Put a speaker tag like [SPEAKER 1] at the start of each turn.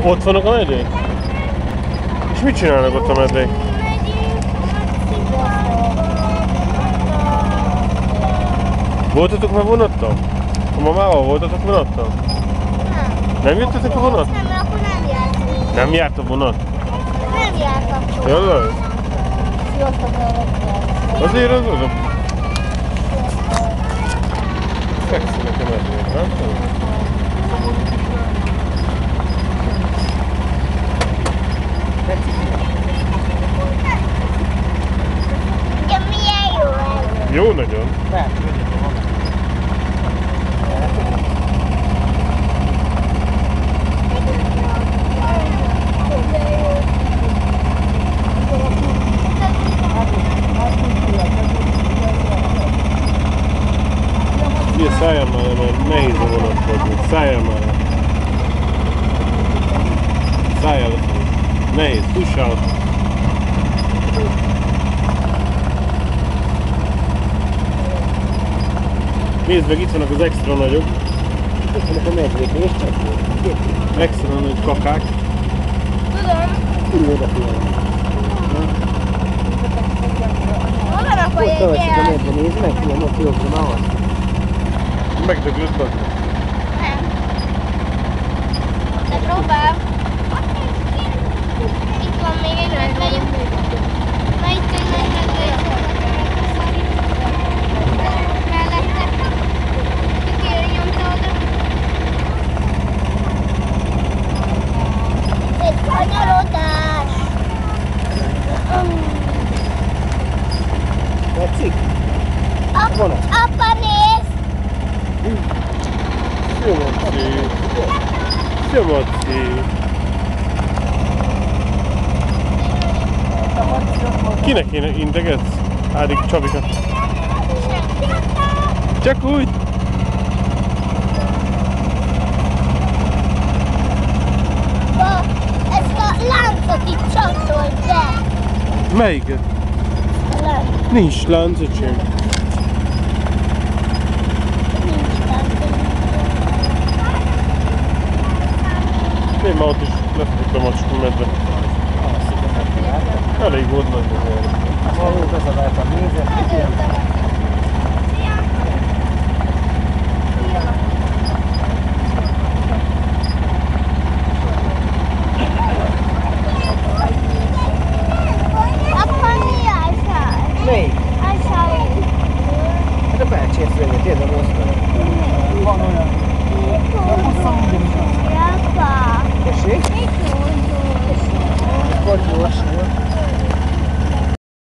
[SPEAKER 1] Ott vannak a medvék? És mit csinálnak ott a medvék? Voltatok már vonattal? A mamával voltatok vonattal? Nem jöttetek a vonat?
[SPEAKER 2] Nem, akkor nem járt.
[SPEAKER 1] Nem járt a vonat?
[SPEAKER 2] Nem jártak.
[SPEAKER 1] Jaj? Azért az oda. Fekszenek a medvék, nem tudom?
[SPEAKER 2] De milyen jó ez?
[SPEAKER 1] Jó nagyon. Ugye szálljál már, mert nehéz a vonatkozni. Szálljál már. Szálljál. Nehéz, tussál. Nézd meg, itt vannak az extra nagyok.
[SPEAKER 3] Itt vannak a medvék, és csak
[SPEAKER 1] Extra nagy kakák.
[SPEAKER 2] Tudom.
[SPEAKER 3] úgy odafigyelni.
[SPEAKER 2] Hol van akkor
[SPEAKER 3] Ott alszik a
[SPEAKER 2] egy
[SPEAKER 3] medve, nézd meg, fiam, ott jobbra már az.
[SPEAKER 1] Megdöglött be.
[SPEAKER 2] Nem. De próbál. Itt van még egy medve. Na itt egy medve. Mellette. Kikére nyomta oda. Egy kanyarodás.
[SPEAKER 3] Tetszik? Vonat.
[SPEAKER 2] Apa nézd!
[SPEAKER 1] Sziamaci. Sziamaci. Kinek integetsz? Ádik Csabikat. Csak úgy.
[SPEAKER 2] Ezt a láncot itt csatold be!
[SPEAKER 1] Melyiket?
[SPEAKER 2] A lánc.
[SPEAKER 1] Nincs lánc, öcsém.
[SPEAKER 2] Nincs lánc.
[SPEAKER 1] Én már ott is lefogott a macska medve. Elég volt nagy az.
[SPEAKER 3] Való bezaváltam, nézed, figyelj.
[SPEAKER 2] Apa mi az?
[SPEAKER 3] Melyik?
[SPEAKER 2] Az
[SPEAKER 3] Hát a bácsieszvénye, tényleg a moszkva. Van olyan.
[SPEAKER 2] Apa!
[SPEAKER 3] Tessék?
[SPEAKER 2] Mit tudod?
[SPEAKER 3] Akkor gyors, jó?